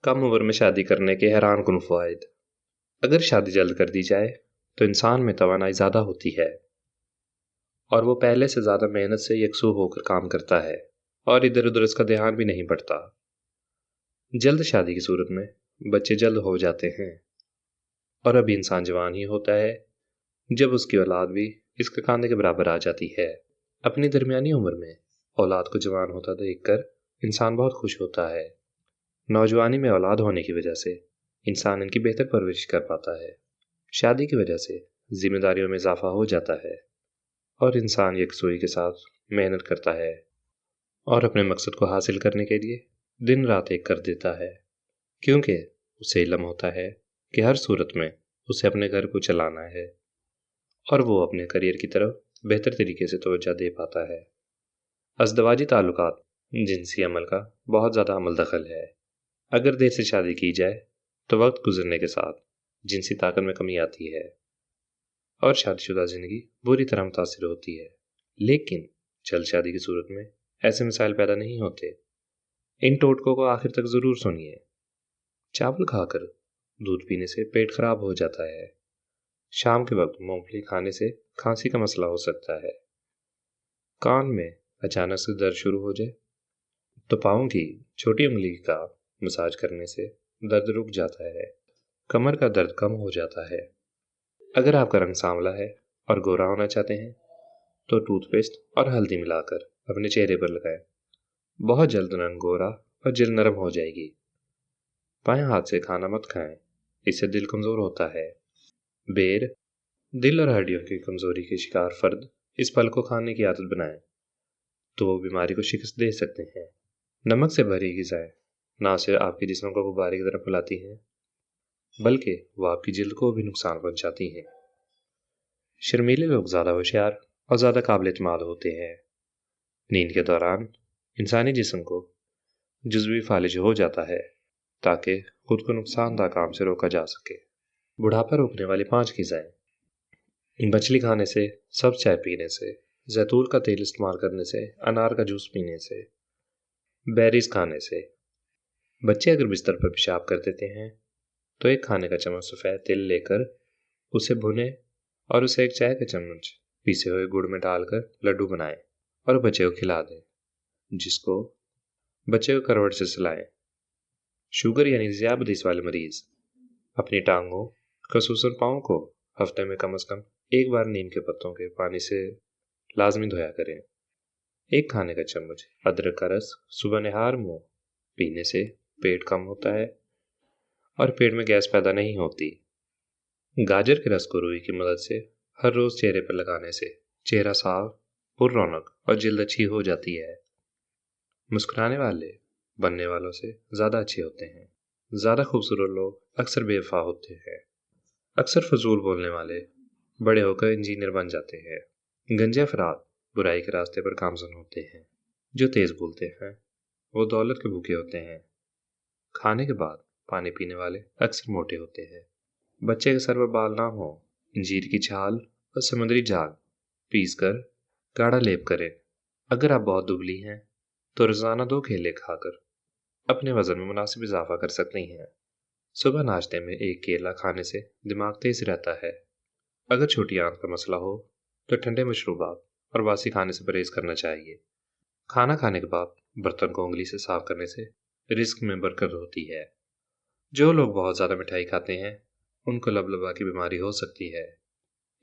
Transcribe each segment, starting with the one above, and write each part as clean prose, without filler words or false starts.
کم عمر میں شادی کرنے کے حیران کن فوائد۔ اگر شادی جلد کر دی جائے تو انسان میں توانائی زیادہ ہوتی ہے اور وہ پہلے سے زیادہ محنت سے یکسو ہو کر کام کرتا ہے اور ادھر ادھر اس کا دھیان بھی نہیں پڑتا۔ جلد شادی کی صورت میں بچے جلد ہو جاتے ہیں اور ابھی انسان جوان ہی ہوتا ہے جب اس کی اولاد بھی اس کے کاندھے کے برابر آ جاتی ہے۔ اپنی درمیانی عمر میں اولاد کو جوان ہوتا دیکھ کر انسان بہت خوش ہوتا ہے۔ نوجوانی میں اولاد ہونے کی وجہ سے انسان ان کی بہتر پرورش کر پاتا ہے۔ شادی کی وجہ سے ذمہ داریوں میں اضافہ ہو جاتا ہے اور انسان یکسوئی کے ساتھ محنت کرتا ہے اور اپنے مقصد کو حاصل کرنے کے لیے دن رات ایک کر دیتا ہے، کیونکہ اسے علم ہوتا ہے کہ ہر صورت میں اسے اپنے گھر کو چلانا ہے اور وہ اپنے کریئر کی طرف بہتر طریقے سے توجہ دے پاتا ہے۔ ازدواجی تعلقات جنسی عمل کا بہت زیادہ عمل دخل ہے۔ اگر دیر سے شادی کی جائے تو وقت گزرنے کے ساتھ جنسی طاقت میں کمی آتی ہے اور شادی شدہ زندگی بری طرح متاثر ہوتی ہے۔ لیکن جلد شادی کی صورت میں ایسے مسائل پیدا نہیں ہوتے۔ ان ٹوٹکوں کو آخر تک ضرور سنیے۔ چاول کھا کر دودھ پینے سے پیٹ خراب ہو جاتا ہے۔ شام کے وقت مونگ پھلی کھانے سے کھانسی کا مسئلہ ہو سکتا ہے۔ کان میں اچانک سے درد شروع ہو جائے تو پاؤں کی چھوٹی انگلی کا مساج کرنے سے درد رک جاتا ہے۔ کمر کا درد کم ہو جاتا ہے۔ اگر آپ کا رنگ سانولا ہے اور گورا ہونا چاہتے ہیں تو ٹوتھ پیسٹ اور ہلدی ملا کر اپنے چہرے پر لگائیں۔ بہت جلد رنگ گورا اور جلد نرم ہو جائے گی۔ بائیں ہاتھ سے کھانا مت کھائیں، اس سے دل کمزور ہوتا ہے۔ بیر، دل اور ہڈیوں کی کمزوری کے شکار فرد اس پھل کو کھانے کی عادت بنائیں تو وہ بیماری کو شکست دے سکتے ہیں۔ نمک سے بھری غذائیں نہ صرف آپ کے جسم کو غبارے کی طرح پھیلاتی ہیں بلکہ وہ آپ کی جلد کو بھی نقصان پہنچاتی ہیں۔ شرمیلے لوگ زیادہ ہوشیار اور زیادہ قابل اعتماد ہوتے ہیں۔ نیند کے دوران انسانی جسم کو جزوی فالج ہو جاتا ہے تاکہ خود کو نقصان دہ کام سے روکا جا سکے۔ بڑھاپا روکنے والی 5 غذائیں۔ مچھلی کھانے سے، سبز چائے پینے سے، زیتون کا تیل استعمال کرنے سے، انار کا جوس پینے سے، بیریز کھانے سے۔ بچے اگر بستر پر پیشاب کر دیتے ہیں تو ایک کھانے کا چمچ سفید تل لے کر اسے بھونیں اور اسے ایک چائے کا چمچ پیسے ہوئے گڑ میں ڈال کر لڈو بنائیں اور بچے کو کھلا دیں، جس کو بچے کو کروٹ سے سلائیں۔ شوگر یعنی ذیابیطس والے مریض اپنی ٹانگوں خصوصاً پاؤں کو ہفتے میں کم از کم ایک بار نیم کے پتوں کے پانی سے لازمی دھویا کریں۔ ایک کھانے کا چمچ ادرک کا رس صبح نہار منہ پینے سے پیٹ کم ہوتا ہے اور پیٹ میں گیس پیدا نہیں ہوتی۔ گاجر کے رس کو روئی کی مدد سے ہر روز چہرے پر لگانے سے چہرہ صاف، پر رونق اور جلد اچھی ہو جاتی ہے۔ مسکرانے والے بننے والوں سے زیادہ اچھے ہوتے ہیں۔ زیادہ خوبصورت لوگ اکثر بے وفا ہوتے ہیں۔ اکثر فضول بولنے والے بڑے ہو کر انجینئر بن جاتے ہیں۔ گنجے افراد برائی کے راستے پر گامزن ہوتے ہیں۔ جو تیز بولتے ہیں وہ دولت کے بھوکے ہوتے ہیں۔ کھانے کے بعد پانی پینے والے اکثر موٹے ہوتے ہیں۔ بچے کے سر پر بال نہ ہو، انجیر کی چھال اور سمندری جال پیس کر گاڑھا لیپ کریں۔ اگر آپ بہت دبلی ہیں تو روزانہ 2 کیلے کھا کر اپنے وزن میں مناسب اضافہ کر سکتے ہیں۔ صبح ناشتے میں 1 کیلا کھانے سے دماغ تیز رہتا ہے۔ اگر چھوٹی آنت کا مسئلہ ہو تو ٹھنڈے مشروبات اور باسی کھانے سے پرہیز کرنا چاہیے۔ کھانا کھانے کے بعد برتن کو انگلی سے صاف کرنے سے رزق میں برکت ہوتی ہے۔ جو لوگ بہت زیادہ مٹھائی کھاتے ہیں ان کو لبلبا کی بیماری ہو سکتی ہے۔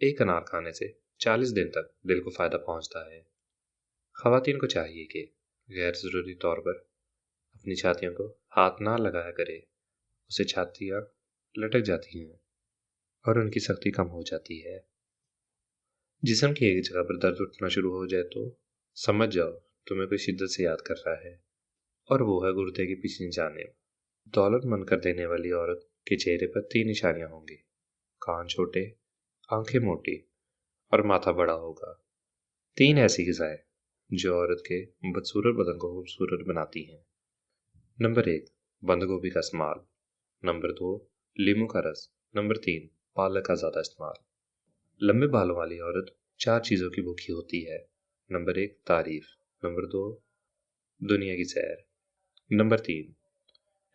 ایک انار کھانے سے 40 دن تک دل کو فائدہ پہنچتا ہے۔ خواتین کو چاہیے کہ غیر ضروری طور پر اپنی چھاتیوں کو ہاتھ نہ لگایا کرے، اسے چھاتیاں لٹک جاتی ہیں اور ان کی سختی کم ہو جاتی ہے۔ جسم کی ایک جگہ پر درد اٹھنا شروع ہو جائے تو سمجھ جاؤ تمہیں کوئی شدت سے یاد کر رہا ہے، اور وہ ہے گردے کی پچھلی جانب۔ دولت مند کر دینے والی عورت کے چہرے پر 3 نشانیاں ہوں گی: کان چھوٹے، آنکھیں موٹی اور ماتھا بڑا ہوگا۔ 3 ایسی غذائیں جو عورت کے بدصورت بدن کو خوبصورت بناتی ہیں۔ نمبر 1، بند گوبھی کا استعمال۔ نمبر 2، لیموں کا رس۔ نمبر 3، پالک کا زیادہ استعمال۔ لمبے بالوں والی عورت 4 چیزوں کی بھوکی ہوتی ہے۔ نمبر 1، تعریف۔ نمبر 2، دنیا کی سیر۔ نمبر 3،